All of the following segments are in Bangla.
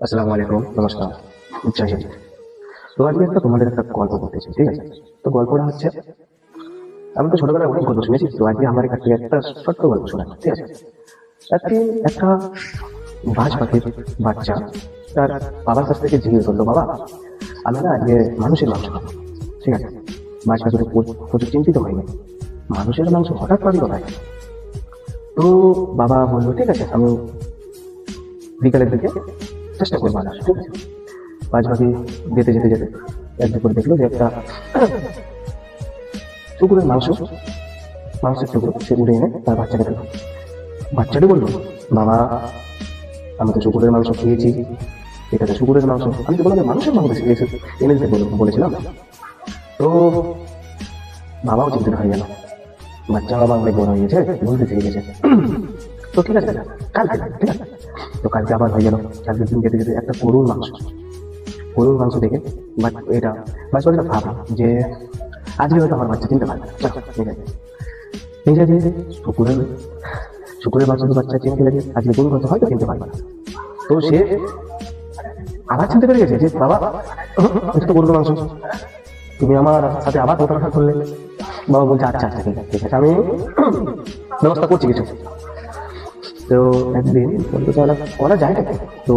আসসালামু আলাইকুম, নমস্কার, জয় হিন্দ। তো আজকে তোমাদের একটা গল্প বলতে চাই, ঠিক আছে? তো গল্পটা হচ্ছে, আমি তো ছোটবেলায় অনেক গল্প শুনেছি, তো আজকে আমার কাছ থেকে একটা ছোট্ট গল্প শোনা, ঠিক আছে? একদিন একটা বাজ পাখির বাচ্চা তার বাবার কাছ থেকে জিজ্ঞেস করলো, বাবা আমি না আজকে মানুষের মাংস খাবো, ঠিক আছে? বাজ পাখিটা প্রচুর চিন্তিত হয়নি, মানুষের মাংস হঠাৎ পাবি কোথায়? তো বাবা বললো, ঠিক আছে, আমি বিকালের দিকে চেষ্টা করবো আনার, ঠিক আছে? বাজ পাখি যেতে যেতে যেতে একদিন করে দেখলো যে একটা কুকুরের মাংসের টুকরো সে উড়ে এনে তার বাচ্চাকে দিল। বাচ্চাটি বললো, বাবা আমি তো শুকুরের মাংস খেয়েছি, এটা তো শুকুরের মাংস, আমি তো বললাম মানুষের মাংস এনে দিতে বলেছিলাম। তো বাবাও চিন্তিত হয়ে গেল, বাচ্চা বাবা অনেক বড় হয়ে গেছে, বলতে শিখে গেছে। তো ঠিক আছে, কালকে ঠিক আছে। তো কালকে আবার হয়ে গেল, কালকে দিন যেতে যেতে একটা গরুর মাংস দেখে এটা বাচ্চাটা ভাবলো যে আজকে হয়তো আমার বাচ্চা চিনতে পারবে না, চলো ঠিক আছে। ঠিক আছে, শুকুরের মাংস তো বাচ্চা চিনতে লাগে, আজকে গরুর মাংস হয়তো চিনতে পারবে না। তো সে আবার চিনতে পেরে গেছে যে বাবা এটা তো গরুর মাংস, তুমি আমার সাথে আবার প্রতারণা করলে। বাবা বলছে আচ্ছা আচ্ছা ঠিক আছে ঠিক আছে, আমি ব্যবস্থা করছি কিছু। তো একদিন বলতে চাওয়া করা যায় নাকি, তো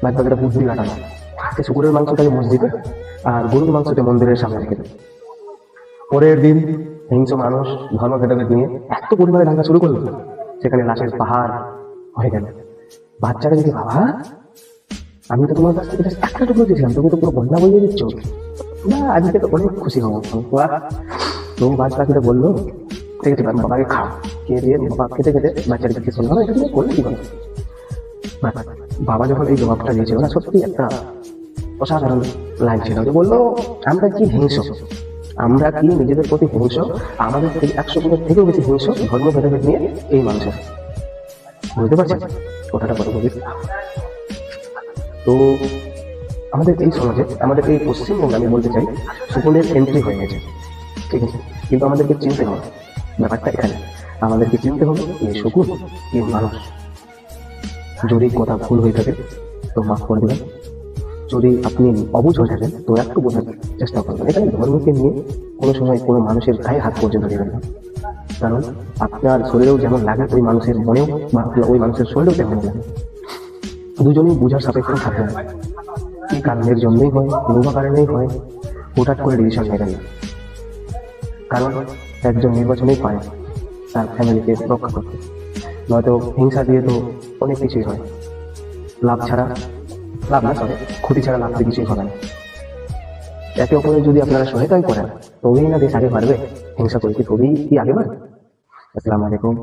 বাচ্চাটা বুদ্ধি লাগানো, শুকুরের মাংসটাকে মসজিদে আর গরুর মাংসটা মন্দিরের সামনে রেখে দেয়। পরের দিন হিংস্র মানুষ ধর্ম ভেদাভেদ নিয়ে এত পরিমাণে দাঙ্গা শুরু করলো, সেখানে লাশের পাহাড় হয়ে গেল। বাচ্চাটা যদি, বাবা আমি তো তোমার কাছ থেকে একটা টুকরো দিয়েছিলাম, তুমি তো পুরো বন্যা বইয়ে দিচ্ছ না, আজকে তো অনেক খুশি হবো। তো বাচ্চা পাখিটা বললো, ঠিক আছে বাবাকে খাও, খেয়ে দিয়ে বাবা খেতে খেতে বাচ্চাটা জিজ্ঞেস করলো, এটা তুমি করলে কি করে? বাবা যখন এই জবাবটা দিয়েছিল না, সত্যি একটা অসাধারণ লাগছিল। যে বললো, আমরা কি হিংস্র, আমরা কি নিজেদের প্রতি হিংস্র, আমাদের থেকে 100 গুণের থেকেও বেশি হিংস্র ধর্ম ভেদাভেদ নিয়ে এই মানুষের। বুঝতে পারছেন কথাটা কত গভীর? তো আমাদের এই সমাজে, আমাদের এই পশ্চিমবঙ্গে আমি বলতে চাই, শকুনের এন্ট্রি হয়ে গেছে, ঠিক আছে? কিন্তু আমাদেরকে চিনতে হবে, ব্যাপারটা এখানে আমাদেরকে চিনতে হবে এই শকুন কি মানুষ। যদি কথা ভুল হয়ে থাকে তো মাফ করে দেবেন, যদি আপনি অবুঝ হয়ে থাকেন তো একটু বোঝার চেষ্টা করবেন। এখানে ধর্মকে নিয়ে কোনো সময় কোনো মানুষের গায়ে হাত পর্যন্ত দেবেন না, কারণ আপনার শরীরেও যেমন লাগে ওই মানুষের মনেও বা ওই মানুষের শরীরেও তেমন লাগে। দুজনেই বোঝার সাপেক্ষ থাকবে না, কি কারণের জন্যই হয়, কোনো কারণেই হয়, হঠাৎ করে ডিসিশন নেবেন না। কারণ একজন নির্বাচনেই পায় তার ফ্যামিলিকে রক্ষা করতে, নয়তো হিংসা দিয়ে তো অনেক কিছুই হয়, ক্ষতি ছাড়া লাভ কিছুই হবে না। একে অপরের যদি আপনারা সহায়তাই করেন তবেই না দেশ আগে বাড়বে, হিংসা করে কি তবেই কি আগে বাড়বে? আসসালামু আলাইকুম।